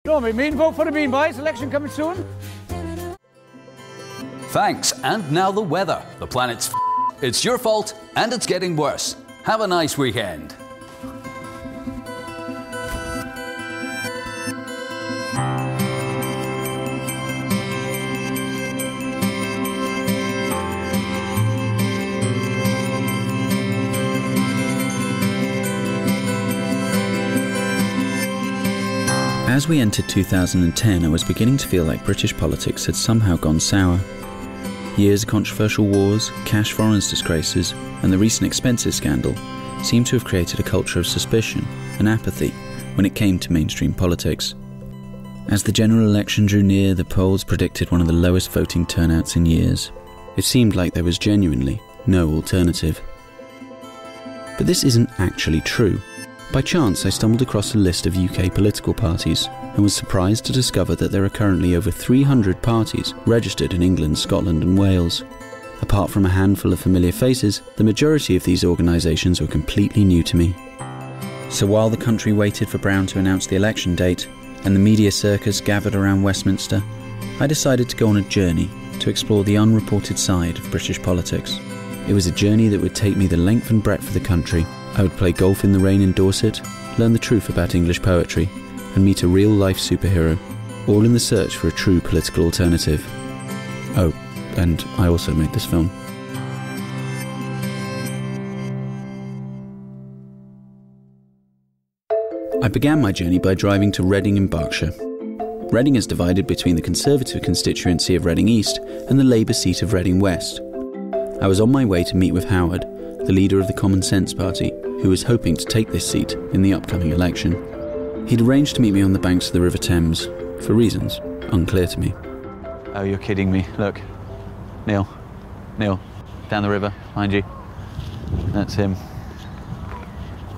Don't be mean, vote for the Bean Boys. Election coming soon. Thanks, and now the weather. The planet's it's your fault, and it's getting worse. Have a nice weekend. As we entered 2010, I was beginning to feel like British politics had somehow gone sour. Years of controversial wars, cash foreigners disgraces, and the recent expenses scandal seemed to have created a culture of suspicion and apathy when it came to mainstream politics. As the general election drew near, the polls predicted one of the lowest voting turnouts in years. It seemed like there was genuinely no alternative. But this isn't actually true. By chance, I stumbled across a list of UK political parties and was surprised to discover that there are currently over 300 parties registered in England, Scotland and Wales. Apart from a handful of familiar faces, the majority of these organisations were completely new to me. So while the country waited for Brown to announce the election date and the media circus gathered around Westminster, I decided to go on a journey to explore the unreported side of British politics. It was a journey that would take me the length and breadth of the country. I would play golf in the rain in Dorset, learn the truth about English poetry, and meet a real-life superhero, all in the search for a true political alternative. Oh, and I also made this film. I began my journey by driving to Reading in Berkshire. Reading is divided between the Conservative constituency of Reading East and the Labour seat of Reading West. I was on my way to meet with Howard, the leader of the Common Sense Party, who was hoping to take this seat in the upcoming election. He'd arranged to meet me on the banks of the River Thames, for reasons unclear to me. Oh, you're kidding me. Look. Neil. Neil. Down the river, behind you. That's him.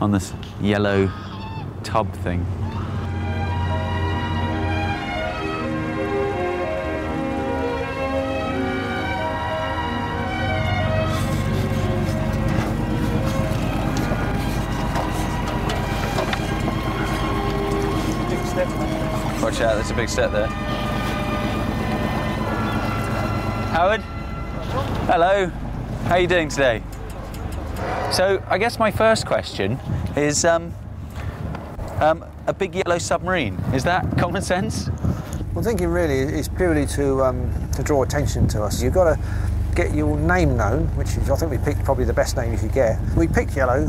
On this yellow tub thing. Watch out, there's a big step there. Howard? Hello. How are you doing today? So, I guess my first question is, a big yellow submarine. Is that common sense? Well, thinking really is purely to draw attention to us. You've got to get your name known, which is, I think we picked probably the best name you could get. We picked yellow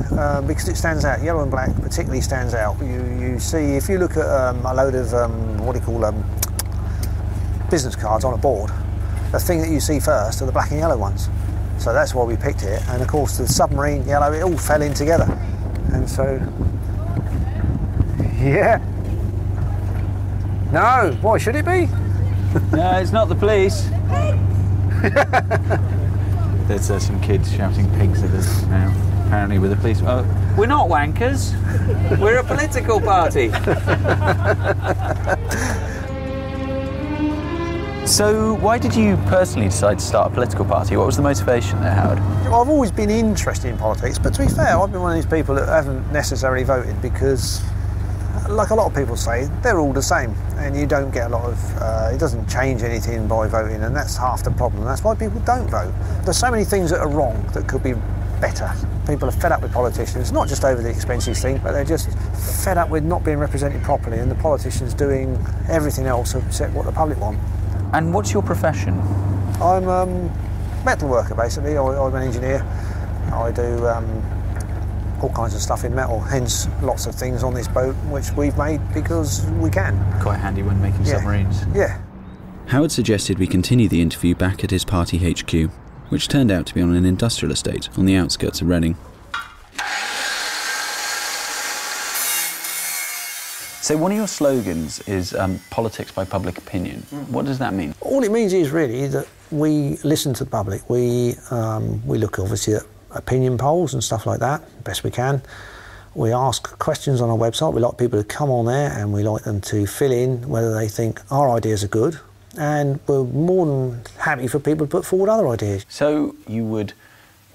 because it stands out. Yellow and black particularly stands out. You see, if you look at a load of, business cards on a board, the thing that you see first are the black and yellow ones. So that's why we picked it. And of course, the submarine, yellow, it all fell in together. And so, yeah. No, why should it be? No, it's not the police. There's some kids shouting pigs at us now, apparently with the police. Oh, we're not wankers, we're a political party. So why did you personally decide to start a political party? What was the motivation there, Howard? I've always been interested in politics, but to be fair, I've been one of these people that haven't necessarily voted because, like a lot of people say, they're all the same, and you don't get a lot of, it doesn't change anything by voting, and that's half the problem. That's why people don't vote. There's so many things that are wrong that could be better. People are fed up with politicians, not just over the expenses thing, but they're just fed up with not being represented properly, and the politicians doing everything else except what the public want. And what's your profession? I'm a metal worker, basically. I'm an engineer. I do all kinds of stuff in metal, hence lots of things on this boat which we've made because we can. Quite handy when making submarines. Yeah. Howard suggested we continue the interview back at his party HQ, which turned out to be on an industrial estate on the outskirts of Reading. So one of your slogans is politics by public opinion. What does that mean? All it means is really that we listen to the public. We look obviously at opinion polls and stuff like that, best we can. We ask questions on our website. We like people to come on there and we like them to fill in whether they think our ideas are good, and we're more than happy for people to put forward other ideas. So you would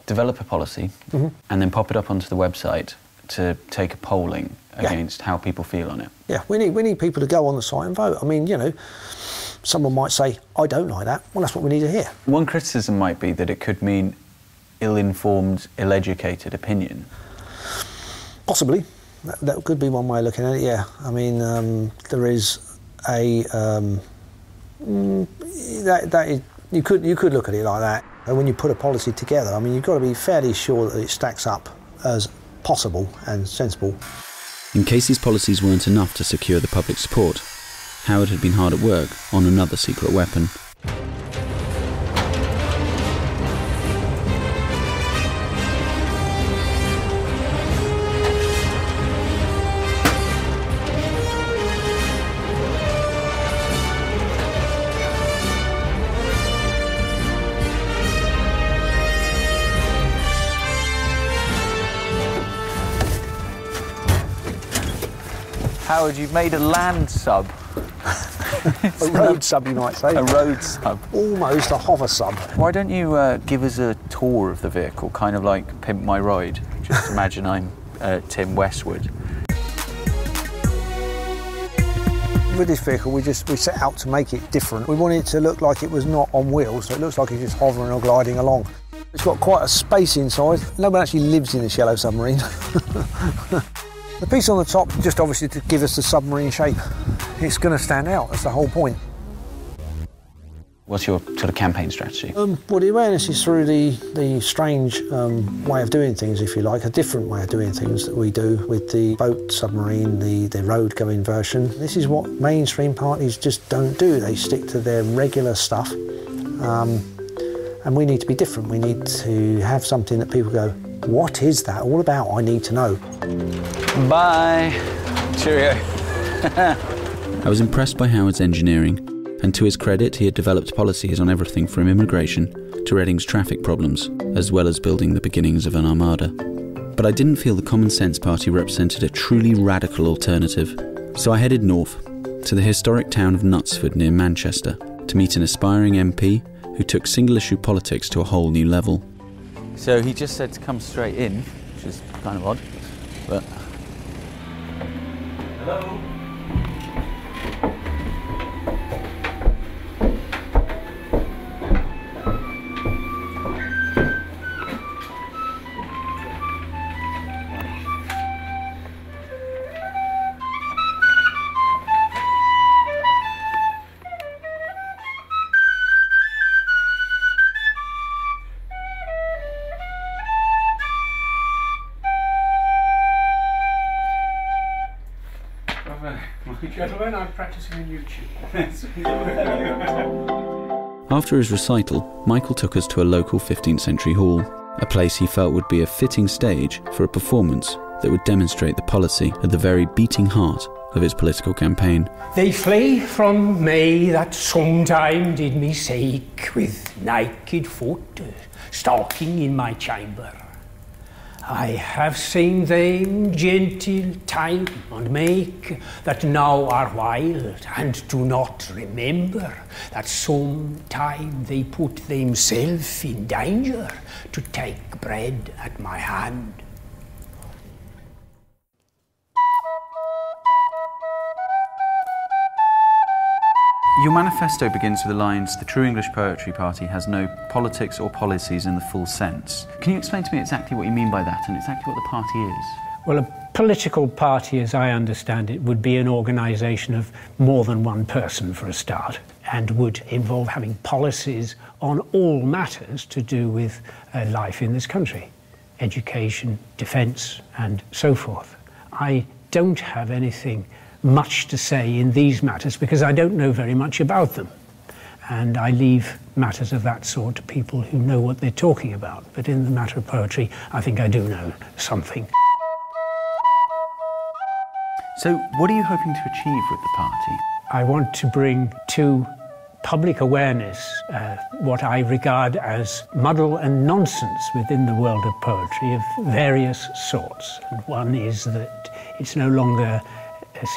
develop a policy and then pop it up onto the website to take a polling. against how people feel on it. Yeah, we need people to go on the site and vote. I mean, you know, someone might say, I don't like that. Well, that's what we need to hear. One criticism might be that it could mean ill-informed, ill-educated opinion. Possibly. That could be one way of looking at it, yeah. I mean, there is a... you could look at it like that. And when you put a policy together, I mean, you've got to be fairly sure that it stacks up as possible and sensible. In case these policies weren't enough to secure the public support, Howard had been hard at work on another secret weapon. Howard, you've made a land sub. A road sub, you might say. A road sub. Almost a hover sub. Why don't you give us a tour of the vehicle, kind of like Pimp My Ride? Just imagine I'm Tim Westwood. With this vehicle, we set out to make it different. We wanted it to look like it was not on wheels, so it looks like it's just hovering or gliding along. It's got quite a space inside. No one actually lives in this yellow submarine. The piece on the top, just obviously to give us the submarine shape. It's going to stand out, that's the whole point. What's your sort of campaign strategy? Well, the awareness is through the strange way of doing things, if you like, a different way of doing things that we do with the boat submarine, the road-going version. This is what mainstream parties just don't do. They stick to their regular stuff. And we need to be different. We need to have something that people go, what is that all about? I need to know. Bye. Cheerio. I was impressed by Howard's engineering, and to his credit, he had developed policies on everything from immigration to Reading's traffic problems, as well as building the beginnings of an armada. But I didn't feel the Common Sense Party represented a truly radical alternative. So I headed north, to the historic town of Knutsford near Manchester, to meet an aspiring MP who took single-issue politics to a whole new level. So he just said to come straight in, which is kind of odd, but... Hello? Gentlemen, I'm practicing on YouTube. After his recital, Michael took us to a local 15th century hall, a place he felt would be a fitting stage for a performance that would demonstrate the policy at the very beating heart of his political campaign. They flee from me that sometime did me sake, with naked foot, stalking in my chamber. I have seen them gentle time and make that now are wild, and do not remember that sometime they put themselves in danger to take bread at my hand. Your manifesto begins with the lines, "The true English Poetry Party has no politics or policies in the full sense." Can you explain to me exactly what you mean by that and exactly what the party is? Well, a political party, as I understand it, would be an organisation of more than one person for a start, and would involve having policies on all matters to do with life in this country, education, defence and so forth. I don't have anything much to say in these matters because I don't know very much about them, and I leave matters of that sort to people who know what they're talking about. But in the matter of poetry, I think I do know something. So what are you hoping to achieve with the party? I want to bring to public awareness what I regard as muddle and nonsense within the world of poetry of various sorts. And one is that it's no longer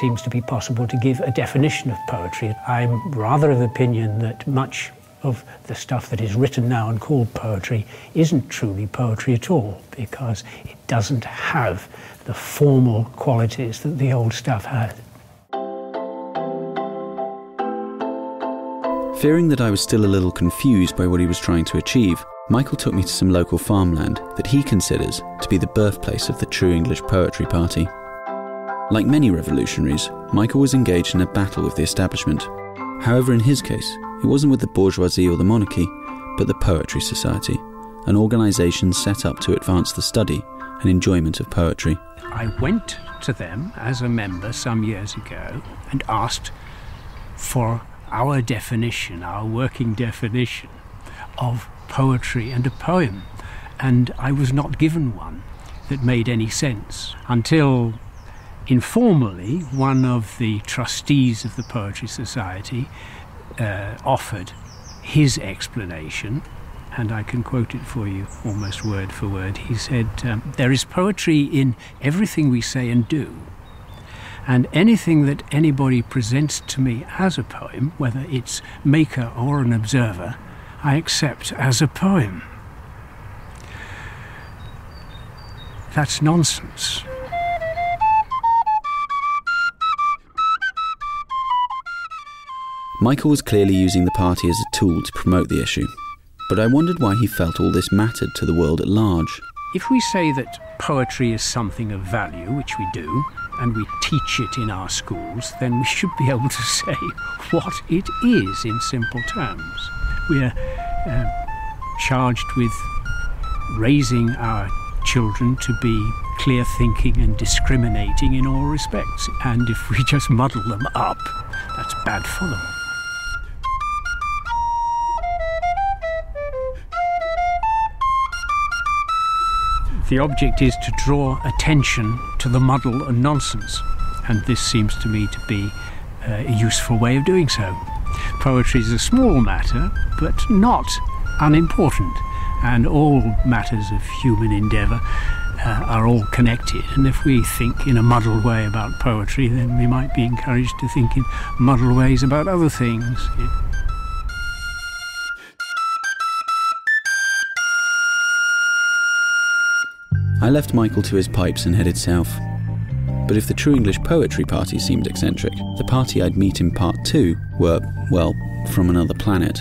seems to be possible to give a definition of poetry. I'm rather of the opinion that much of the stuff that is written now and called poetry isn't truly poetry at all, because it doesn't have the formal qualities that the old stuff had. Fearing that I was still a little confused by what he was trying to achieve, Michael took me to some local farmland that he considers to be the birthplace of the true English poetry party. Like many revolutionaries, Michael was engaged in a battle with the establishment. However, in his case, it wasn't with the bourgeoisie or the monarchy, but the Poetry Society, an organisation set up to advance the study and enjoyment of poetry. I went to them as a member some years ago and asked for our definition, our working definition of poetry and a poem, and I was not given one that made any sense until informally one of the trustees of the Poetry Society offered his explanation, and I can quote it for you almost word for word. He said, there is poetry in everything we say and do, and anything that anybody presents to me as a poem, whether it's maker or an observer, I accept as a poem. That's nonsense. Michael was clearly using the party as a tool to promote the issue, but I wondered why he felt all this mattered to the world at large. If we say that poetry is something of value, which we do, and we teach it in our schools, then we should be able to say what it is in simple terms. We're charged with raising our children to be clear-thinking and discriminating in all respects, and if we just muddle them up, that's bad for them. The object is to draw attention to the muddle and nonsense, and this seems to me to be a useful way of doing so. Poetry is a small matter, but not unimportant, and all matters of human endeavour are all connected, and if we think in a muddled way about poetry, then we might be encouraged to think in muddled ways about other things. I left Michael to his pipes and headed south. But if the True English Poetry Party seemed eccentric, the party I'd meet in part 2 were, well, from another planet.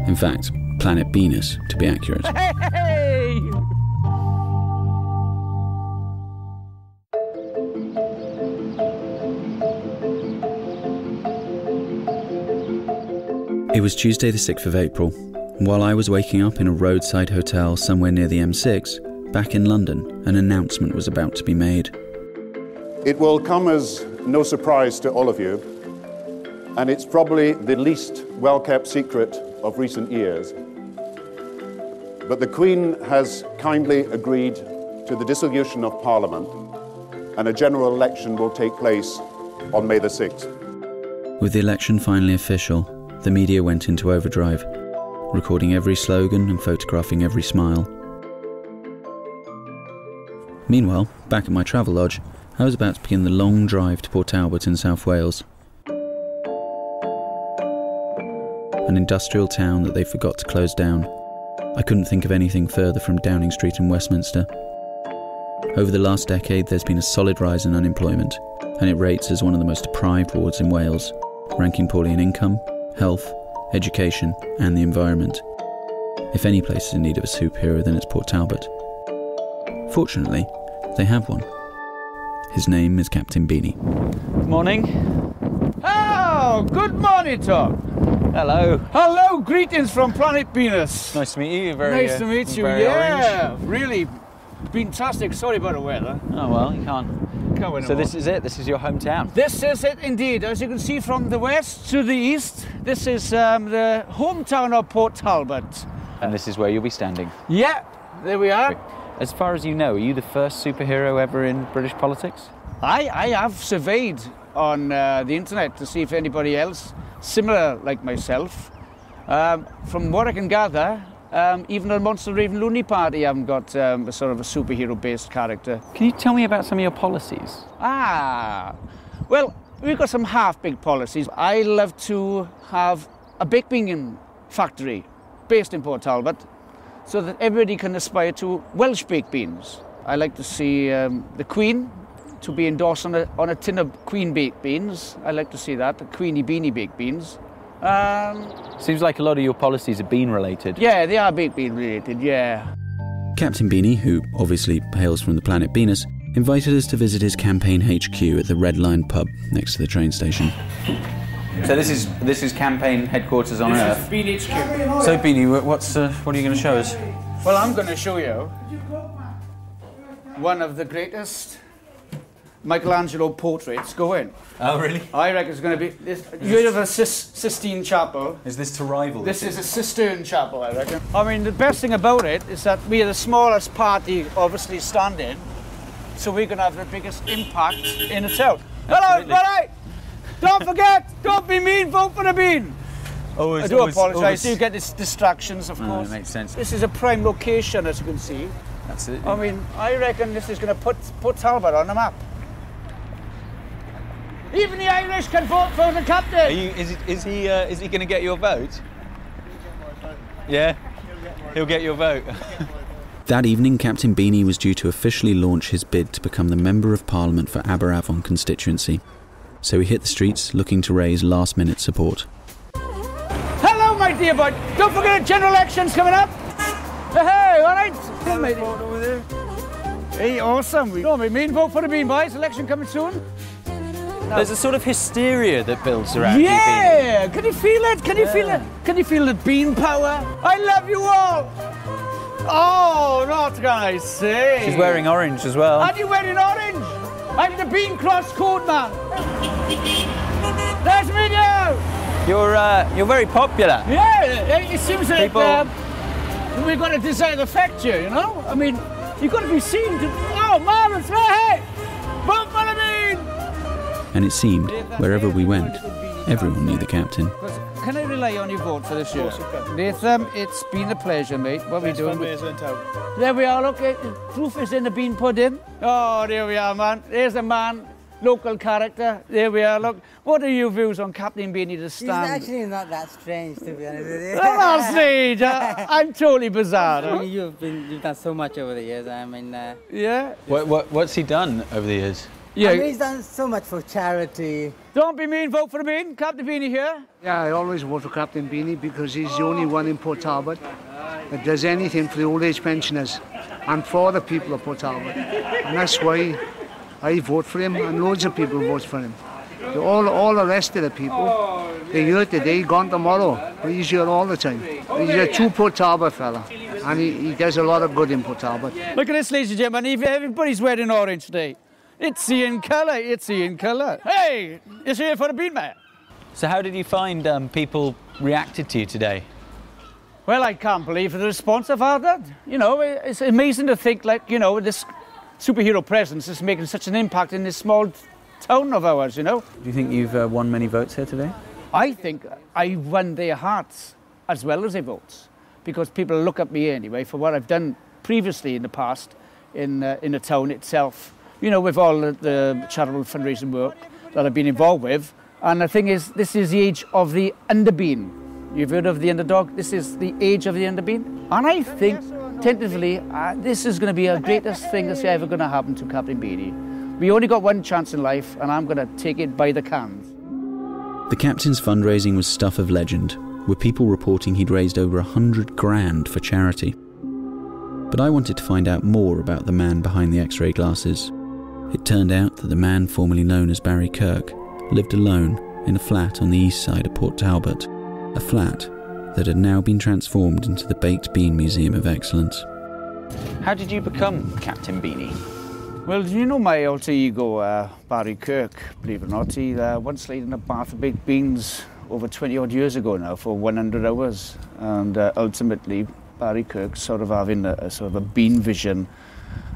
In fact, planet Venus, to be accurate. Hey! It was Tuesday the 6th of April. While I was waking up in a roadside hotel somewhere near the M6, back in London, an announcement was about to be made. It will come as no surprise to all of you, and it's probably the least well-kept secret of recent years. But the Queen has kindly agreed to the dissolution of Parliament, and a general election will take place on May the 6th. With the election finally official, the media went into overdrive, recording every slogan and photographing every smile. Meanwhile, back at my travel lodge, I was about to begin the long drive to Port Talbot in South Wales. An industrial town that they forgot to close down. I couldn't think of anything further from Downing Street in Westminster. Over the last decade, there's been a solid rise in unemployment, and it rates as one of the most deprived wards in Wales, ranking poorly in income, health, education, and the environment. If any place is in need of a superhero, then it's Port Talbot. Fortunately, they have one. His name is Captain Beanie. Morning. Oh, good morning, Tom. Hello. Hello, greetings from planet Venus. Nice to meet you. Nice to meet you. Very Yeah, orange. really fantastic. Sorry about the weather. Oh well, you can't. So this is it. This is your hometown. This is it indeed. As you can see from the west to the east, this is the hometown of Port Talbot. And this is where you'll be standing. Yeah, there we are. As far as you know, are you the first superhero ever in British politics? I have surveyed on the internet to see if anybody else similar like myself. From what I can gather, even the Monster Raven Looney Party haven't got a sort of a superhero-based character. Can you tell me about some of your policies? Well, we've got some half-baked policies. I love to have a baked bean factory based in Port Talbot so that everybody can aspire to Welsh baked beans. I like to see the Queen to be endorsed on a tin of Queen baked beans. I like to see that, the Queenie Beanie baked beans. Seems like a lot of your policies are bean related. Yeah, they are baked bean related, yeah. Captain Beanie, who obviously hails from the planet Venus, invited us to visit his campaign HQ at the Red Line pub next to the train station. So this is campaign headquarters on Earth. This is Bean HQ. So Beanie, what are you going to show us? Well, I'm going to show you one of the greatest Michelangelo portraits going. Oh, really? I reckon it's going to be this. You have a Sistine Chapel. Is this to rival? This is a cistern chapel, I reckon. I mean, the best thing about it is that we are the smallest party, obviously, standing, so we're going to have the biggest impact in the town. Hello, right? Don't forget, don't be mean, vote for the Bean. I do apologise, you get these distractions, of course. That makes sense. This is a prime location, as you can see. That's it. I mean, I reckon this is going to put Talbot on the map. Even the Irish can vote for the captain. Is he going to get your vote? Yeah, he'll get your vote. That evening, Captain Beanie was due to officially launch his bid to become the Member of Parliament for Aberavon constituency. So he hit the streets looking to raise last-minute support. Hello, my dear boy. Don't forget general elections coming up. Hey, all right. Hey, awesome. Don't be mean. Vote for the Bean, boys. Election coming soon. There's a sort of hysteria that builds around you, Beanie. Yeah. Can you feel it? Can you feel it? Can you feel the Bean power? I love you all. Oh, what can I say? She's wearing orange as well. Are you wearing orange? I'm the Bean Cross Code man. That's me now. You're very popular. Yeah, it seems like we've got a desired effect here, you know? I mean, you've got to be seen to... Oh, marvellous, right? Vote for the Bean! And it seemed, wherever we went, everyone knew the captain. Can I rely on your vote for this year? Nathan, it's been a pleasure, mate. What are we doing? There we are, look, proof is in the bean pudding. Oh, there we are, man. There's a man, local character. There we are, look. What are your views on Captain Beanie to stand? It's actually not that strange, to be honest with you. I'm not strange. I'm totally bizarre. I mean, you've done so much over the years. I mean, yeah. What's he done over the years? Yeah. I mean, he's done so much for charity. Don't be mean, vote for the Bean. Captain Beanie here. Yeah, I always vote for Captain Beanie because he's the only one in Port Talbot that does anything for the old age pensioners and for the people of Port Talbot. And that's why I vote for him, and loads of people vote for him. All the rest of the people, they're here today, gone tomorrow. But he's here all the time. He's a true Port Talbot fella, and he does a lot of good in Port Talbot. Look at this, ladies and gentlemen. Everybody's wearing orange today. It's in colour, it's in colour. Hey, it's here for the Bean man. So how did you find people reacted to you today? Well, I can't believe the response I've had. You know, it's amazing to think, like, you know, this superhero presence is making such an impact in this small town of ours, you know. Do you think you've won many votes here today? I think I won their hearts as well as their votes, because people look at me anyway for what I've done previously in the past in the town itself. You know, with all the charitable fundraising work that I've been involved with. And the thing is, this is the age of the underbean. You've heard of the underdog? This is the age of the underbean. And I think, tentatively, this is going to be the greatest thing that's ever going to happen to Captain Beanie. We only got one chance in life, and I'm going to take it by the cans. The captain's fundraising was stuff of legend, with people reporting he'd raised over 100 grand for charity. But I wanted to find out more about the man behind the X-ray glasses. It turned out that the man formerly known as Barry Kirk lived alone in a flat on the east side of Port Talbot, a flat that had now been transformed into the Baked Bean Museum of Excellence. How did you become Captain Beanie? Well, you know my alter ego, Barry Kirk, believe it or not. He once laid in a bath of baked beans over 20 odd years ago now for 100 hours. And ultimately, Barry Kirk sort of having a sort of a bean vision,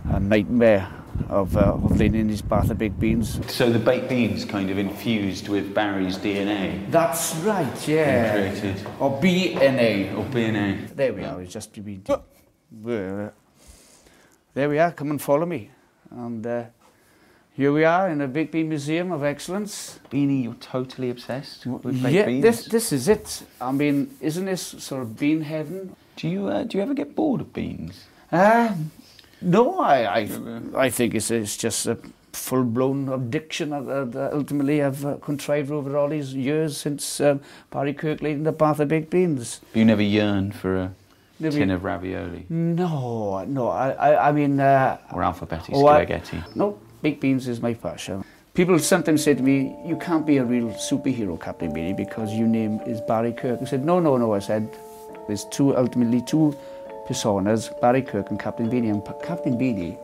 a nightmare of laying in his bath of baked beans. So the baked beans kind of infused with Barry's DNA? That's right, yeah. Created. Or BNA. Or BNA. There we are, it's just been... There we are, come and follow me. And Here we are in a Baked Bean Museum of Excellence. Beanie, you're totally obsessed with baked beans. This is it. I mean, isn't this sort of bean heaven? Do you ever get bored of beans? No, I think it's just a full-blown addiction that ultimately I've contrived over all these years since Barry Kirk leading the Bath of Baked Beans. You never yearned for a tin of ravioli? No. I mean... or alphabetic spaghetti? No, baked beans is my passion. People sometimes say to me, you can't be a real superhero, Captain Beanie, because your name is Barry Kirk. I said, no. I said, there's ultimately two personas, Barry Kirk and Captain Beanie. And Captain Beanie,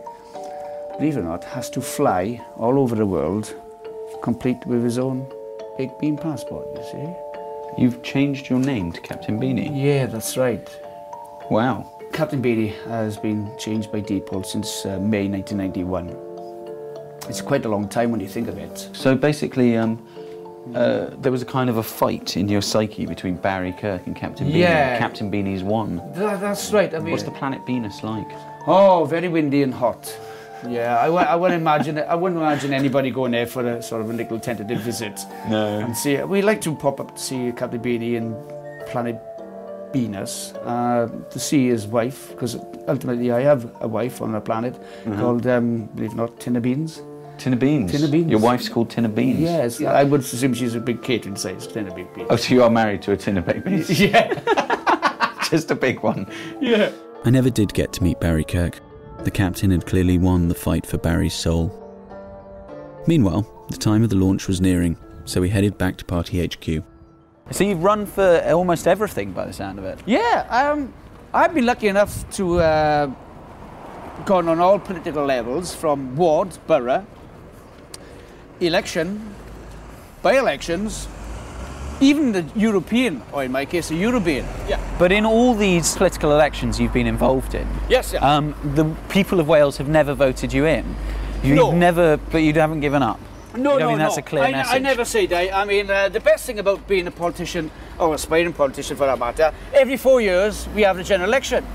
believe it or not, has to fly all over the world, complete with his own baked bean passport, you see. You've changed your name to Captain Beanie? Yeah, that's right. Wow. Captain Beanie has been changed by Depot since May 1991. It's quite a long time when you think of it. So basically, there was a kind of a fight in your psyche between Barry Kirk and Captain Beanie. Yeah. Captain Beanie's won. That's right. I mean, what's the planet Venus like? Oh, very windy and hot. Yeah, I wouldn't imagine anybody going there for a sort of a little tentative visit. No. And see, we like to pop up to see Captain Beanie and planet Venus, to see his wife, because ultimately I have a wife on a planet called, believe it or not, Tin of Beans. Tin of Beans? Tin of Beans. Your wife's called Tin of Beans? Yes, I would assume she's a big catering size, Tin of Baked Beans. Oh, so you are married to a tin of baked beans? Yeah. Just a big one. Yeah. I never did get to meet Barry Kirk. The captain had clearly won the fight for Barry's soul. Meanwhile, the time of the launch was nearing, so we headed back to Party HQ. So you've run for almost everything by the sound of it? Yeah, I've been lucky enough to gone on all political levels, from ward, borough, election, by-elections, even the European, or in my case, the European. Yeah. But in all these political elections you've been involved in, yes, yeah. The people of Wales have never voted you in. You've never, but you haven't given up. No, I mean, that's a clear message. I never say that. I mean, the best thing about being a politician, or aspiring politician for that matter, every 4 years we have a general election.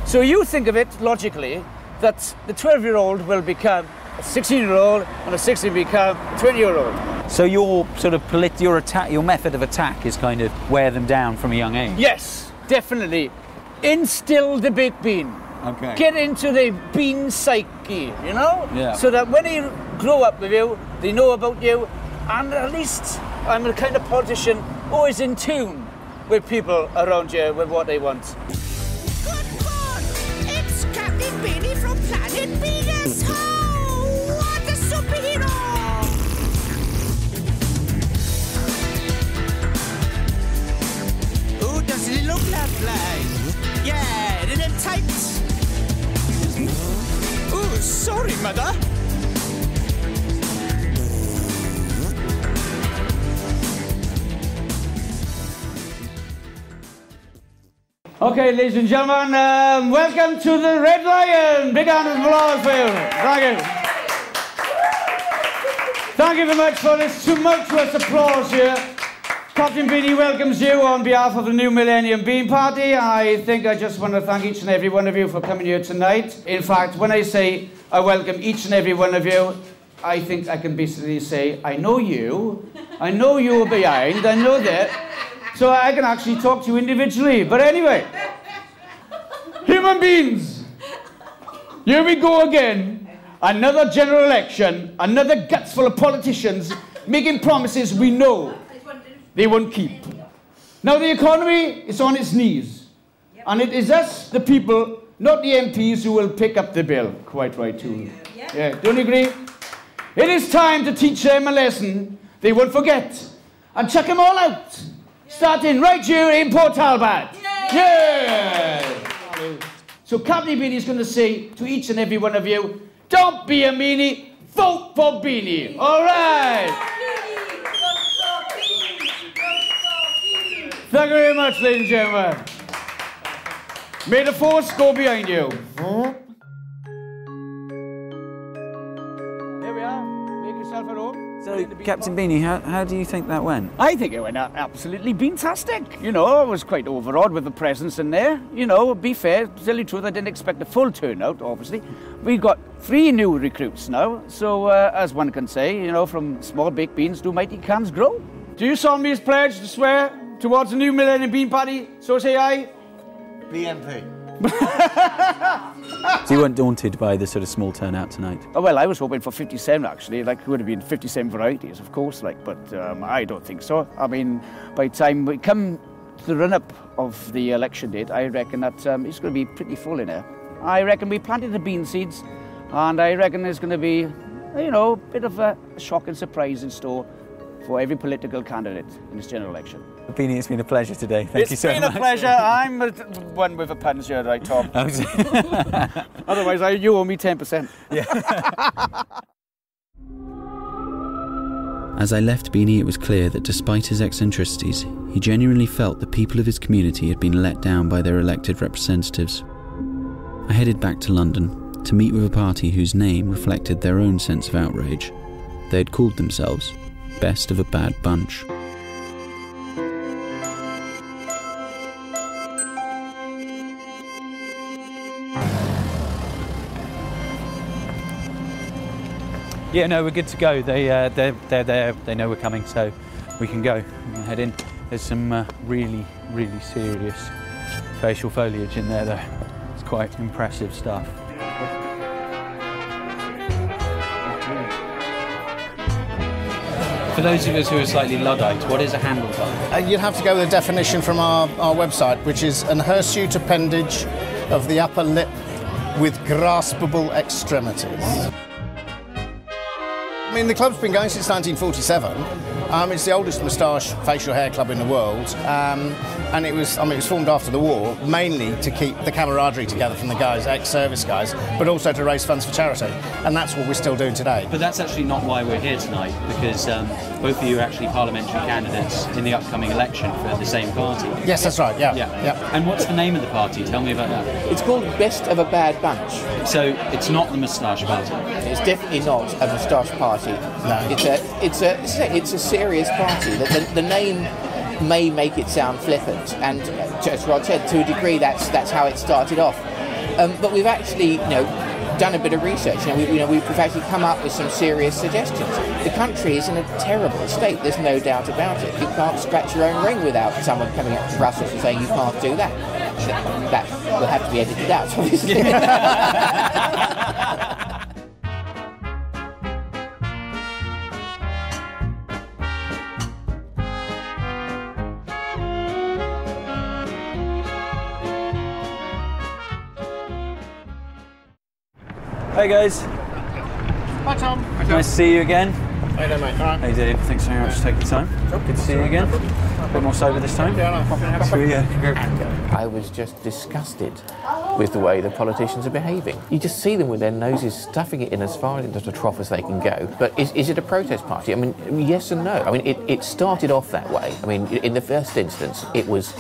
So you think of it logically that the 12-year-old will become a 16-year-old and a 16 become a 20-year-old. So your sort of your method of attack is kind of wear them down from a young age? Yes, definitely. Instill the baked bean. Okay. Get into the bean psyche, you know? Yeah. So that when they grow up with you, they know about you, and at least I'm the kind of politician who is in tune with people around you with what they want. Good God! It's Captain Beanie from Planet Venus! Oh, what a superhero! Oh, doesn't he look lovely? Yeah, in them tights. Oh, sorry, Mother. Okay, ladies and gentlemen, welcome to the Red Lion. Big round of applause for you. Thank you. Thank you very much for this tumultuous applause here. Captain Beanie welcomes you on behalf of the New Millennium Bean Party. I think I just want to thank each and every one of you for coming here tonight. In fact, when I say I welcome each and every one of you, I think I can basically say, I know you're behind, I know that. So I can actually talk to you individually. But anyway, human beings, here we go again. Another general election, another guts full of politicians making promises we know they won't keep. Now the economy is on its knees. And it is us, the people, not the MPs, who will pick up the bill. Quite right too. Yeah, don't you agree? It is time to teach them a lesson they won't forget. And chuck them all out. Starting right here in Port Talbot. Yeah! So Captain Beanie is going to say to each and every one of you, don't be a meanie, vote for Beanie. All right! Thank you very much, ladies and gentlemen. May the force go behind you. Here we are. Make yourself at home. So Captain Beanie, how do you think that went? I think it went absolutely fantastic. You know, I was quite overawed with the presence in there. You know, be fair, to tell you the truth, I didn't expect a full turnout, obviously. We got 3 new recruits now, so as one can say, you know, from small baked beans do mighty cans grow. Do you solemnly pledge to swear towards the new Millennium Bean Party? So say I. BNP. So you weren't daunted by the sort of small turnout tonight? Oh, well, I was hoping for 57 actually. Like, it would have been 57 varieties, of course. Like, but I don't think so. I mean, by the time we come to the run-up of the election date, I reckon that it's going to be pretty full in here. I reckon we planted the bean seeds, and I reckon there's going to be, you know, a bit of a shock and surprise in store for every political candidate in this general election. Beanie, it's been a pleasure today. Thank you so much. It's been a pleasure. I'm one with a punch here, right, Tom? Otherwise, you owe me 10%. Yeah. As I left Beanie, it was clear that despite his eccentricities, he genuinely felt the people of his community had been let down by their elected representatives. I headed back to London to meet with a party whose name reflected their own sense of outrage. They had called themselves Best of a Bad Bunch. Yeah, no, we're good to go. They're there. They know we're coming, so we can go. We can head in. There's some really serious facial foliage in there, though. It's quite impressive stuff. For those of us who are slightly Luddite, what is a handlebar? You'd have to go with a definition from our website, which is an hirsute appendage of the upper lip with graspable extremities. I mean, the club's been going since 1947. It's the oldest moustache facial hair club in the world, and it was formed after the war, mainly to keep the camaraderie together from the guys, ex-service guys, but also to raise funds for charity, and that's what we're still doing today. But that's actually not why we're here tonight, because both of you are actually parliamentary candidates in the upcoming election for the same party. Yes, that's right. Yeah. And what's the name of the party? Tell me about that. It's called Best of a Bad Bunch. So it's not the moustache party. It's definitely not a moustache party. No. It's a serious party. The name may make it sound flippant, and as Rod said, to a degree, that's how it started off. But we've actually, done a bit of research. We've actually come up with some serious suggestions. The country is in a terrible state. There's no doubt about it. You can't scratch your own ring without someone coming up to Brussels and saying you can't do that. That will have to be edited out, obviously. Hey guys. Hi Tom. Nice to see you again. How you doing, mate? All right. Hey Dave, thanks very much for taking the time. Good to see you again. A bit more sober this time. I was just disgusted with the way the politicians are behaving. You just see them with their noses stuffing it in as far into the trough as they can go. But is it a protest party? I mean, yes and no. I mean, it started off that way. I mean, in the first instance, it was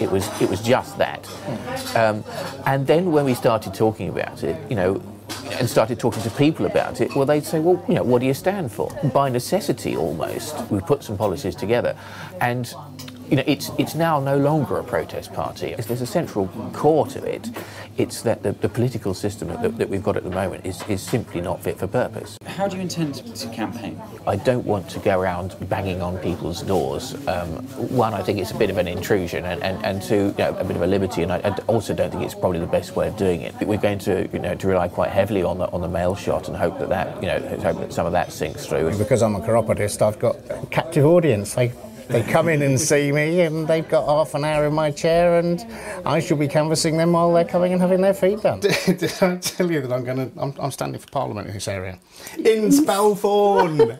just that. And then when we started talking about it, and started talking to people about it, well, they'd say, well, what do you stand for? By necessity, almost, we put some policies together, and it's now no longer a protest party. There's a central core to it. It's that the political system that we've got at the moment is simply not fit for purpose. How do you intend to campaign? I don't want to go around banging on people's doors. One, I think it's a bit of an intrusion, and two, a bit of a liberty, and I also don't think it's probably the best way of doing it. We're going to, to rely quite heavily on the mail shot and hope that some of that sinks through. Because I'm a chiropodist, I've got a captive audience. They come in and see me, and they've got half an hour in my chair, and I shall be canvassing them while they're coming and having their feet done. Did I tell you that I'm standing for Parliament in this area? In Spelthorne!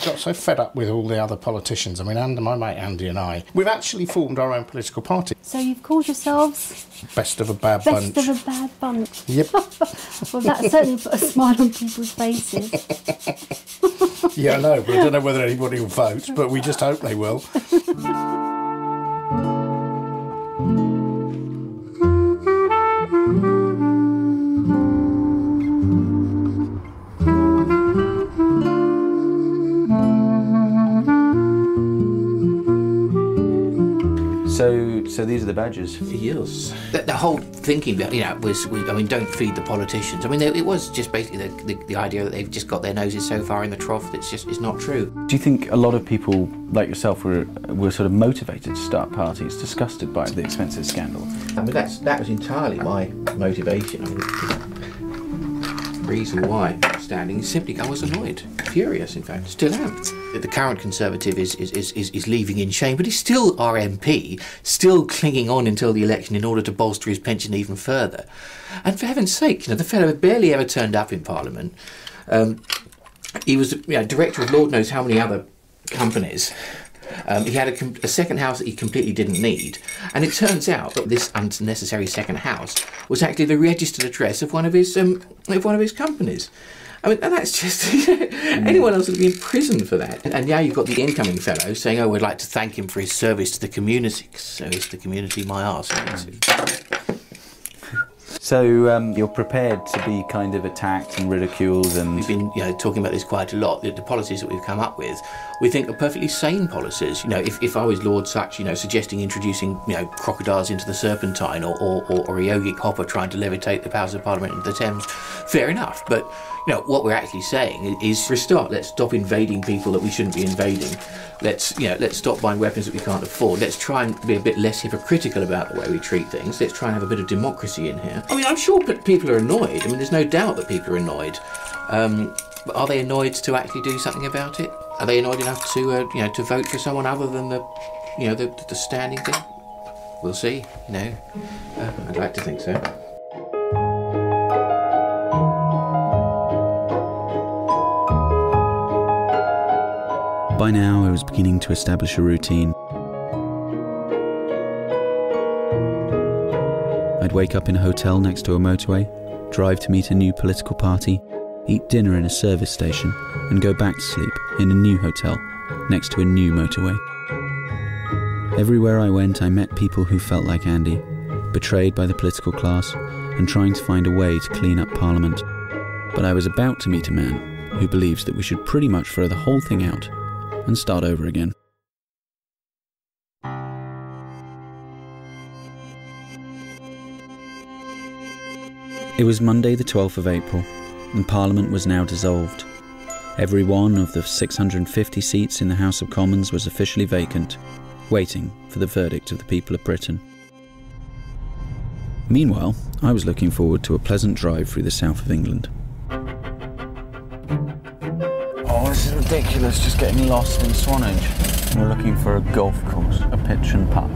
Got so fed up with all the other politicians. I mean, and my mate Andy and I, we've actually formed our own political party. So you've called yourselves Best of a Bad Bunch. Best of a Bad Bunch. Yep. Well, that certainly put a smile on people's faces. Yeah, I know, but I don't know whether anybody will vote, but we just hope they will. So these are the badges. Yes. The whole thinking, was don't feed the politicians. I mean, it was just basically the idea that they've just got their noses so far in the trough that it's not true. Do you think a lot of people like yourself were sort of motivated to start parties, disgusted by the expenses scandal? I mean, that was entirely my motivation. I mean, the reason why I'm standing is simply I was annoyed, furious, in fact, still am. The current Conservative is leaving in shame, but he's still our MP, still clinging on until the election in order to bolster his pension even further. And for heaven's sake, the fellow barely ever turned up in Parliament. He was director of Lord knows how many other companies. He had a second house that he completely didn't need, and it turns out that this unnecessary second house was actually the registered address of one of his companies. I mean, and that's just anyone else would be in prison for that. And now you've got the incoming fellow saying, "Oh, we'd like to thank him for his service to the community." Service to the community, my arse. So you're prepared to be kind of attacked and ridiculed, and we've been talking about this quite a lot. The policies that we've come up with, we think are perfectly sane policies. If I was Lord Such, suggesting introducing crocodiles into the Serpentine, or a yogic hopper trying to levitate the powers of Parliament into the Thames, fair enough. But what we're actually saying is, for a start, let's stop invading people that we shouldn't be invading. Let's stop buying weapons that we can't afford. Let's try and be a bit less hypocritical about the way we treat things. Let's try and have a bit of democracy in here. I mean, I'm sure people are annoyed. I mean, there's no doubt that people are annoyed. But are they annoyed to actually do something about it? Are they annoyed enough to to vote for someone other than the standing thing? We'll see. I'd like to think so. By now, I was beginning to establish a routine. I'd wake up in a hotel next to a motorway, drive to meet a new political party, eat dinner in a service station, and go back to sleep in a new hotel next to a new motorway. Everywhere I went, I met people who felt like Andy, betrayed by the political class and trying to find a way to clean up Parliament. But I was about to meet a man who believes that we should pretty much throw the whole thing out and start over again. It was Monday the 12th of April, and Parliament was now dissolved. Every one of the 650 seats in the House of Commons was officially vacant, waiting for the verdict of the people of Britain. Meanwhile, I was looking forward to a pleasant drive through the south of England. Oh, this is ridiculous, just getting lost in Swanage. We're looking for a golf course, a pitch and putt,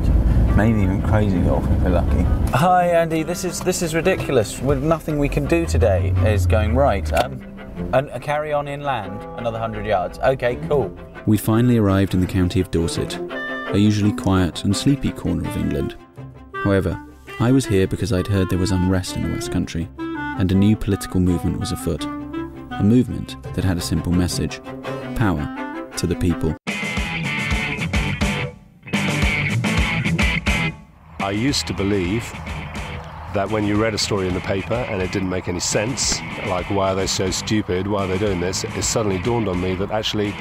maybe even crazy golf if we're lucky. Hi Andy, this is ridiculous. With nothing we can do today is going right. And a carry on inland, another 100 yards. Okay, cool. We finally arrived in the county of Dorset, a usually quiet and sleepy corner of England. However, I was here because I'd heard there was unrest in the West Country, and a new political movement was afoot. A movement that had a simple message: power to the people. I used to believe that when you read a story in the paper and it didn't make any sense, like why are they so stupid, why are they doing this, it suddenly dawned on me that actually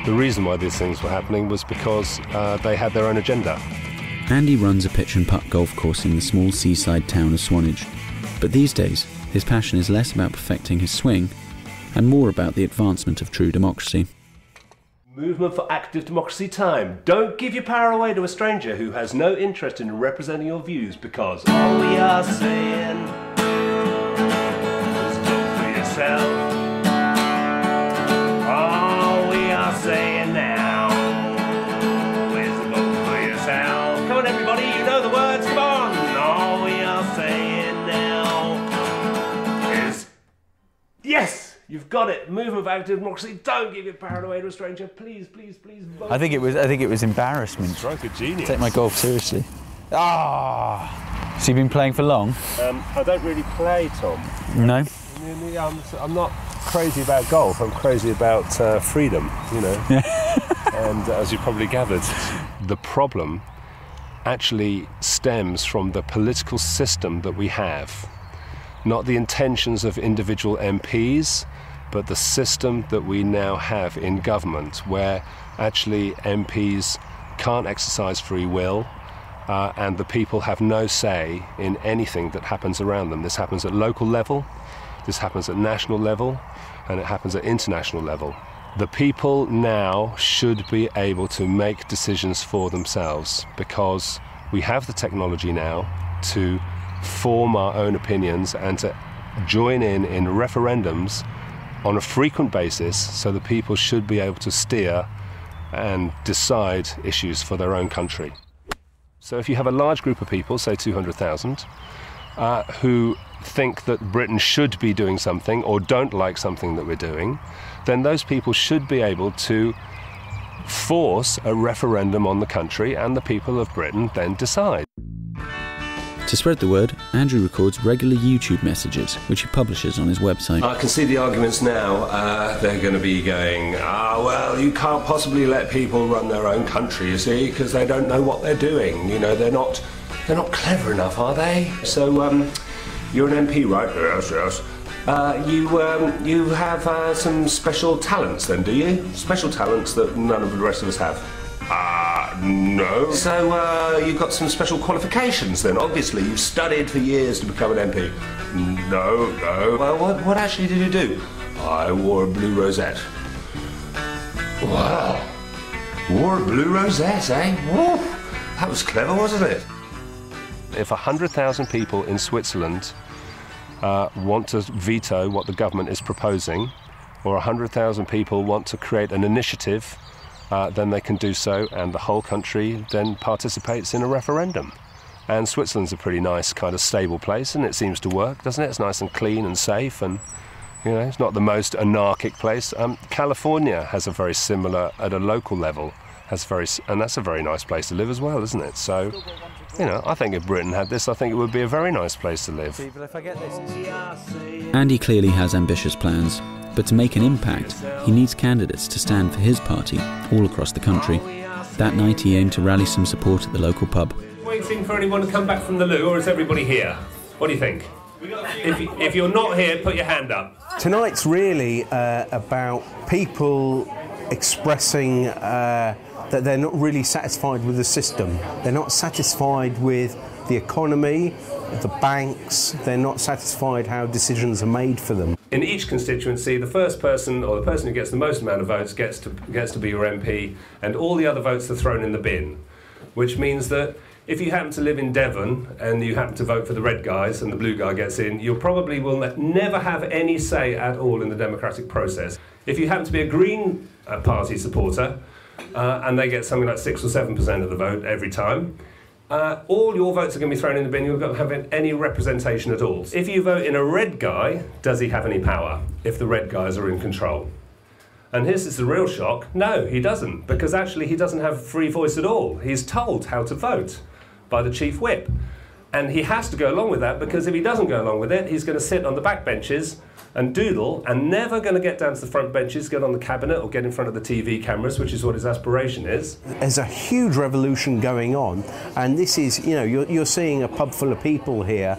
the reason why these things were happening was because they had their own agenda. Andy runs a pitch and putt golf course in the small seaside town of Swanage, but these days his passion is less about perfecting his swing and more about the advancement of true democracy. Movement for active democracy time. Don't give your power away to a stranger who has no interest in representing your views, because all we are saying is vote for yourself. All we are saying now is vote for yourself. Come on everybody, you know the words, come on. All we are saying now is yes! You've got it. Movement for active democracy. Don't give your power away to a stranger. Please, please, please vote. I think it was embarrassment. Stroke of genius. Take my golf seriously. Ah! So you've been playing for long? I don't really play, Tom. No. I'm not crazy about golf. I'm crazy about freedom. And as you probably gathered, the problem actually stems from the political system that we have, not the intentions of individual MPs. But the system that we now have in government, where actually MPs can't exercise free will, and the people have no say in anything that happens around them. This happens at local level, this happens at national level, and it happens at international level. The people now should be able to make decisions for themselves, because we have the technology now to form our own opinions and to join in referendums on a frequent basis, so the people should be able to steer and decide issues for their own country. So if you have a large group of people, say 200,000, who think that Britain should be doing something or don't like something that we're doing, then those people should be able to force a referendum on the country, and the people of Britain then decide. To spread the word, Andrew records regular YouTube messages, which he publishes on his website. I can see the arguments now. They're going to be going, well, you can't possibly let people run their own country, you see, because they don't know what they're doing. You know, they're not clever enough, are they? So, you're an MP, right? Yes, yes. You have some special talents then, do you? Special talents that none of the rest of us have? No. So, you've got some special qualifications then, obviously. You've studied for years to become an MP. No, no. Well, what actually did you do? I wore a blue rosette. Wow. Wore a blue rosette, eh? Whoa. That was clever, wasn't it? If 100,000 people in Switzerland want to veto what the government is proposing, or 100,000 people want to create an initiative, then they can do so, and the whole country then participates in a referendum. And Switzerland's a pretty nice kind of stable place, and it seems to work, doesn't it? It's nice and clean and safe, and you know, it's not the most anarchic place. California has a very similar, at a local level, and that's a very nice place to live as well, isn't it? So, you know, I think if Britain had this, I think it would be a very nice place to live. Andy clearly has ambitious plans, but to make an impact, he needs candidates to stand for his party all across the country. That night he aimed to rally some support at the local pub. Waiting for anyone to come back from the loo, or is everybody here? What do you think? If you're not here, put your hand up. Tonight's really about people expressing that they're not really satisfied with the system. They're not satisfied with the economy, the banks. They're not satisfied how decisions are made for them. In each constituency, the first person, or the person who gets the most amount of votes, gets to be your MP, and all the other votes are thrown in the bin, which means that if you happen to live in Devon and you happen to vote for the red guys and the blue guy gets in, you probably will never have any say at all in the democratic process. If you happen to be a Green Party supporter, and they get something like 6 or 7% of the vote every time, all your votes are going to be thrown in the bin. You're not going to have any representation at all. If you vote in a red guy, does he have any power if the red guys are in control? And this is the real shock. No, he doesn't, because actually he doesn't have free voice at all. He's told how to vote by the chief whip. And he has to go along with that, because if he doesn't go along with it, he's going to sit on the back benches and doodle, and never going to get down to the front benches, get on the cabinet or get in front of the TV cameras, which is what his aspiration is. There's a huge revolution going on, and this is, you know, you're seeing a pub full of people here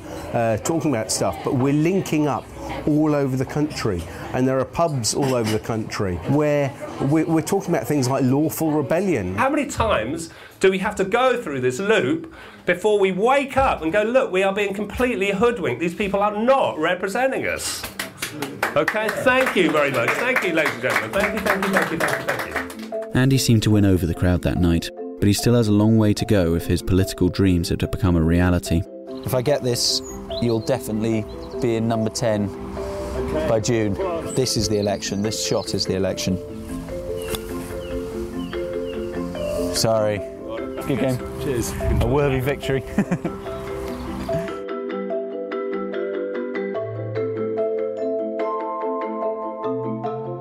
talking about stuff, but we're linking up all over the country, and there are pubs all over the country where we're talking about things like lawful rebellion. How many times do we have to go through this loop before we wake up and go, look, we are being completely hoodwinked, these people are not representing us? Okay, thank you very much. Thank you, ladies and gentlemen. Thank you, thank you, thank you, thank you, thank you. Andy seemed to win over the crowd that night, but he still has a long way to go if his political dreams are to become a reality. If I get this, you'll definitely be in number 10 by June. This is the election. This shot is the election. Sorry. Good game. Cheers. A worthy victory.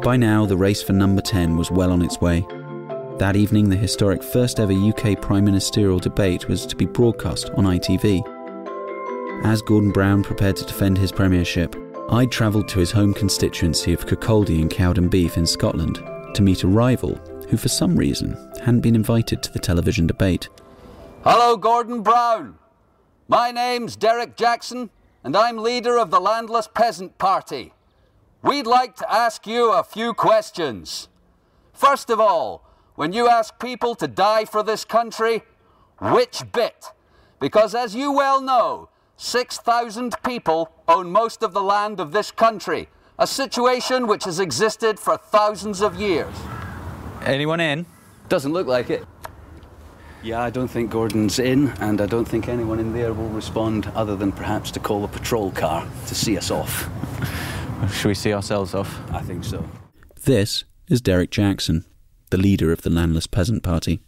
By now, the race for number 10 was well on its way. That evening, the historic first ever UK prime ministerial debate was to be broadcast on ITV. As Gordon Brown prepared to defend his premiership, I'd travelled to his home constituency of Kirkcaldy and Cowdenbeath in Scotland to meet a rival who for some reason hadn't been invited to the television debate. Hello, Gordon Brown. My name's Derek Jackson, and I'm leader of the Landless Peasant Party. We'd like to ask you a few questions. First of all, when you ask people to die for this country, which bit? Because as you well know, 6,000 people own most of the land of this country, a situation which has existed for thousands of years. Anyone in? Doesn't look like it. Yeah, I don't think Gordon's in, and I don't think anyone in there will respond other than perhaps to call a patrol car to see us off. Should we see ourselves off? I think so. This is Derek Jackson, the leader of the Landless Peasant Party.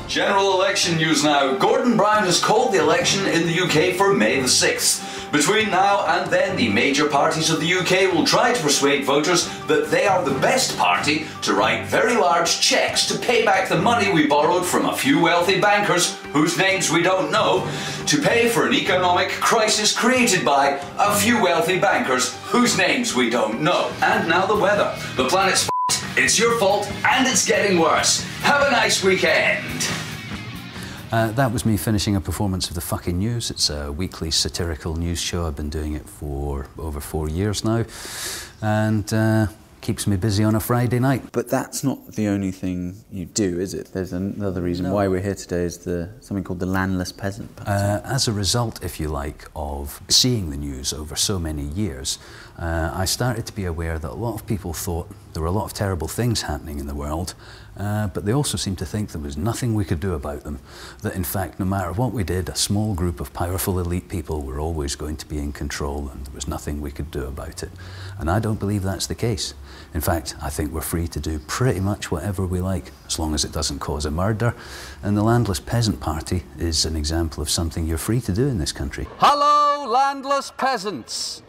General election news now. Gordon Brown has called the election in the UK for May the 6th. Between now and then, the major parties of the UK will try to persuade voters that they are the best party to write very large cheques to pay back the money we borrowed from a few wealthy bankers, whose names we don't know, to pay for an economic crisis created by a few wealthy bankers, whose names we don't know. And now the weather. The planet's f***ed, it's your fault, and it's getting worse. Have a nice weekend. That was me finishing a performance of the FKNNEWZ. It's a weekly satirical news show. I've been doing it for over 4 years now, and keeps me busy on a Friday night. But that's not the only thing you do, is it? There's another reason why we're here today, is something called the Landless Peasant Party. As a result, if you like, of seeing the news over so many years, I started to be aware that a lot of people thought there were a lot of terrible things happening in the world, but they also seemed to think there was nothing we could do about them. That in fact, no matter what we did, a small group of powerful elite people were always going to be in control, and there was nothing we could do about it. And I don't believe that's the case. In fact, I think we're free to do pretty much whatever we like, as long as it doesn't cause a murder. And the Landless Peasant Party is an example of something you're free to do in this country. Hello, landless peasants.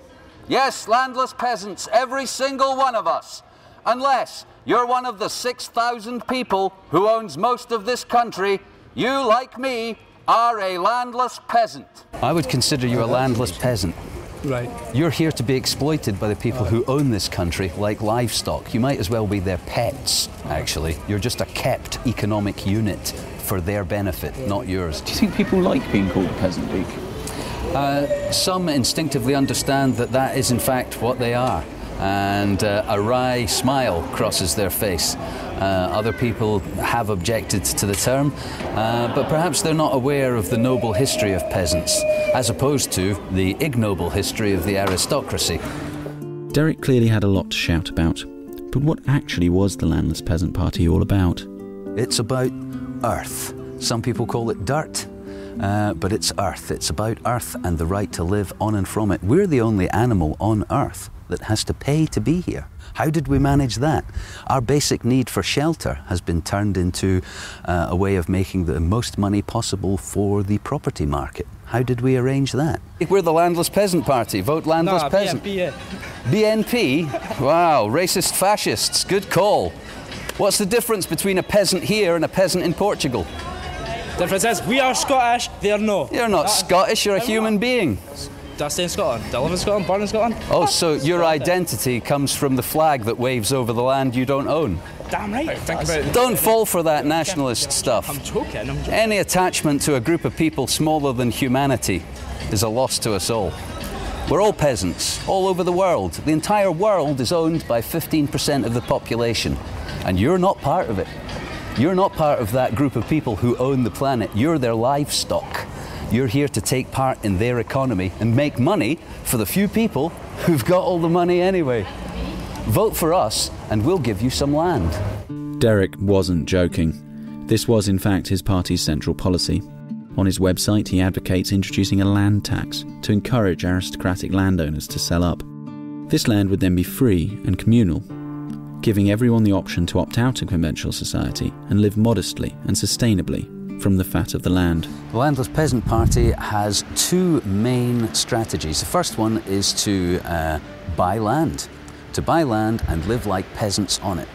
Yes, landless peasants, every single one of us. Unless you're one of the 6,000 people who owns most of this country, you, like me, are a landless peasant. I would consider you a landless peasant. Right. You're here to be exploited by the people who own this country like livestock. You might as well be their pets, actually. You're just a kept economic unit for their benefit, not yours. Do you think people like being called a peasant, Deek? Some instinctively understand that that is in fact what they are, and a wry smile crosses their face. Other people have objected to the term, but perhaps they're not aware of the noble history of peasants, as opposed to the ignoble history of the aristocracy. Derek clearly had a lot to shout about, but what actually was the Landless Peasant Party all about? It's about earth. Some people call it dirt, but it's earth. It's about earth and the right to live on and from it. We're the only animal on earth that has to pay to be here. How did we manage that? Our basic need for shelter has been turned into a way of making the most money possible for the property market. How did we arrange that? We're the Landless Peasant Party. Vote Landless Peasant. BNP, BNP? Wow, racist fascists. Good call. What's the difference between a peasant here and a peasant in Portugal? Difference is, we are Scottish, they're no. You're not Scottish, you're a human being. Did I stay in Scotland? Did I live in Scotland, born in Scotland? Oh, so your identity comes from the flag that waves over the land you don't own? Damn right. Think about it. Don't fall for that nationalist stuff. I'm joking. Any attachment to a group of people smaller than humanity is a loss to us all. We're all peasants, all over the world. The entire world is owned by 15% of the population, and you're not part of it. You're not part of that group of people who own the planet. You're their livestock. You're here to take part in their economy and make money for the few people who've got all the money anyway. Vote for us and we'll give you some land. Derek wasn't joking. This was in fact his party's central policy. On his website, he advocates introducing a land tax to encourage aristocratic landowners to sell up. This land would then be free and communal, giving everyone the option to opt out of conventional society and live modestly and sustainably from the fat of the land. The Landless Peasant Party has two main strategies. The first one is to buy land and live like peasants on it.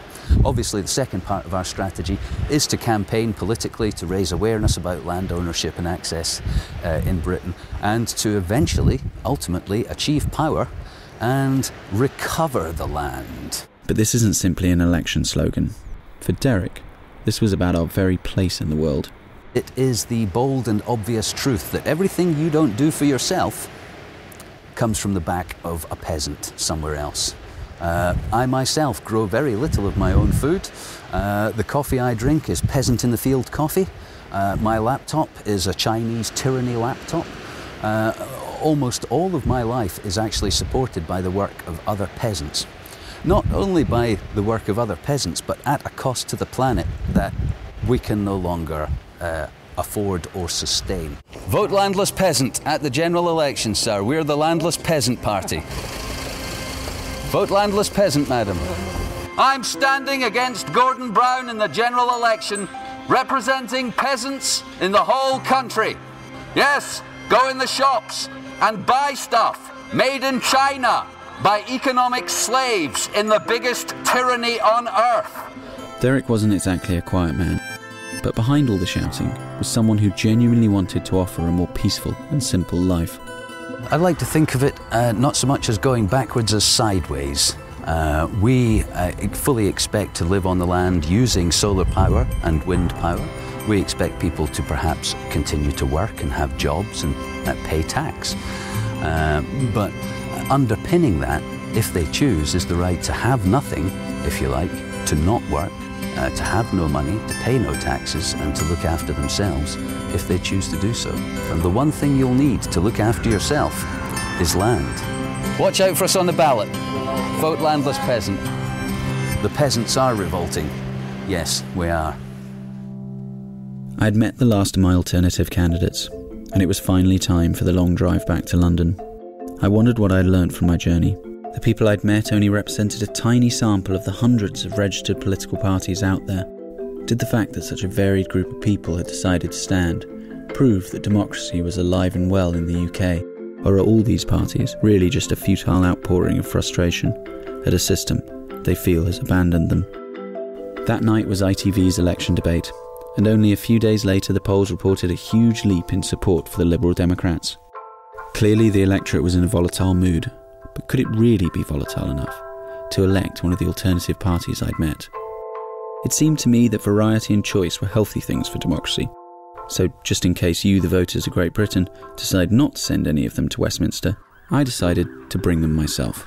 Obviously, the second part of our strategy is to campaign politically to raise awareness about land ownership and access in Britain, and to eventually, ultimately, achieve power and recover the land. But this isn't simply an election slogan. For Derek, this was about our very place in the world. It is the bold and obvious truth that everything you don't do for yourself comes from the back of a peasant somewhere else. I myself grow very little of my own food. The coffee I drink is peasant in the field coffee. My laptop is a Chinese tyranny laptop. Almost all of my life is actually supported by the work of other peasants. Not only by the work of other peasants, but at a cost to the planet that we can no longer afford or sustain. Vote Landless Peasant at the general election, sir. We're the Landless Peasant Party. Vote Landless Peasant, madam. I'm standing against Gordon Brown in the general election, representing peasants in the whole country. Yes, go in the shops and buy stuff made in China by economic slaves in the biggest tyranny on earth. Derek wasn't exactly a quiet man, but behind all the shouting was someone who genuinely wanted to offer a more peaceful and simple life. I like to think of it not so much as going backwards as sideways. We fully expect to live on the land using solar power and wind power. We expect people to perhaps continue to work and have jobs and pay tax. But underpinning that, if they choose, is the right to have nothing, if you like, to not work, to have no money, to pay no taxes, and to look after themselves if they choose to do so. And the one thing you'll need to look after yourself is land. Watch out for us on the ballot. Vote Landless Peasant. The peasants are revolting. Yes, we are. I'd met the last of my alternative candidates, and it was finally time for the long drive back to London. I wondered what I'd learned from my journey. The people I'd met only represented a tiny sample of the hundreds of registered political parties out there. Did the fact that such a varied group of people had decided to stand prove that democracy was alive and well in the UK? Or are all these parties really just a futile outpouring of frustration at a system they feel has abandoned them? That night was ITV's election debate, and only a few days later the polls reported a huge leap in support for the Liberal Democrats. Clearly the electorate was in a volatile mood, but could it really be volatile enough to elect one of the alternative parties I'd met? It seemed to me that variety and choice were healthy things for democracy. So just in case you, the voters of Great Britain, decide not to send any of them to Westminster, I decided to bring them myself.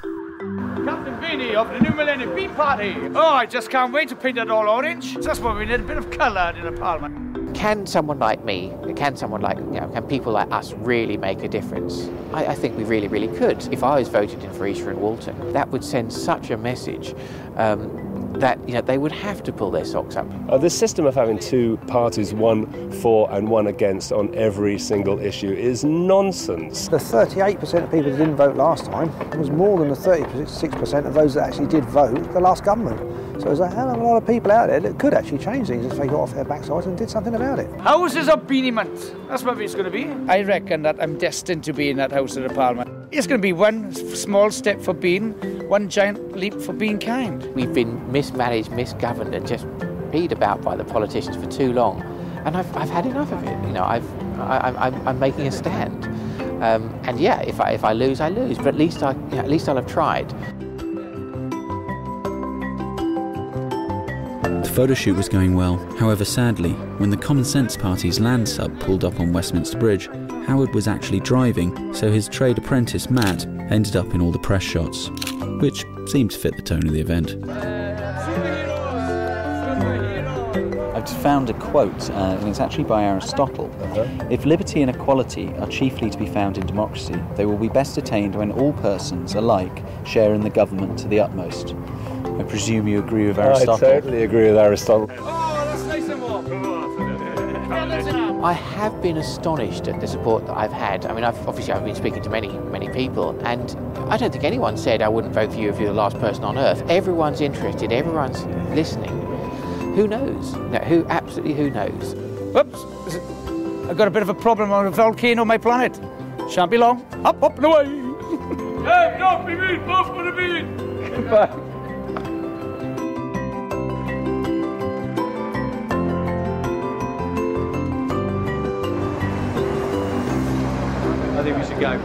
Captain Beanie of the New Millennium Bee Party. Oh, I just can't wait to paint it all orange. That's why we need a bit of colour in the Parliament. Can someone like me, can people like us really make a difference? I think we really, really could. If I was voted in for Esher and Walton, that would send such a message that they would have to pull their socks up. This system of having two parties, one for and one against on every single issue, is nonsense. The 38% of people that didn't vote last time was more than the 36% of those that actually did vote the last government. So there's a hell of a lot of people out there that could actually change things if they got off their backsides and did something about it. Houses of Beanie-ment. That's what it's going to be. I reckon that I'm destined to be in that House of the Parliament. It's going to be one small step for being, one giant leap for being kind. We've been mismanaged, misgoverned, and just peed about by the politicians for too long, and I've had enough of it. I'm making a stand, and yeah, if I lose, I lose. But at least I'll have tried. The photo shoot was going well. However, sadly, when the Common Sense Party's land sub pulled up on Westminster Bridge, Howard was actually driving, so his trade apprentice, Matt, ended up in all the press shots, which seemed to fit the tone of the event. I've found a quote, and it's actually by Aristotle. If liberty and equality are chiefly to be found in democracy, they will be best attained when all persons alike share in the government to the utmost. I presume you agree with Aristotle? I totally agree with Aristotle. I have been astonished at the support that I've had. I mean, I've been speaking to many people, and I don't think anyone said I wouldn't vote for you if you're the last person on earth. Everyone's interested, everyone's listening. Who knows? No, absolutely who knows? Whoops, I've got a bit of a problem on a volcano on my planet. Shan't be long. Up and away. Hey, don't be mean, both for the bean. Goodbye. I think we should go.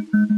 you.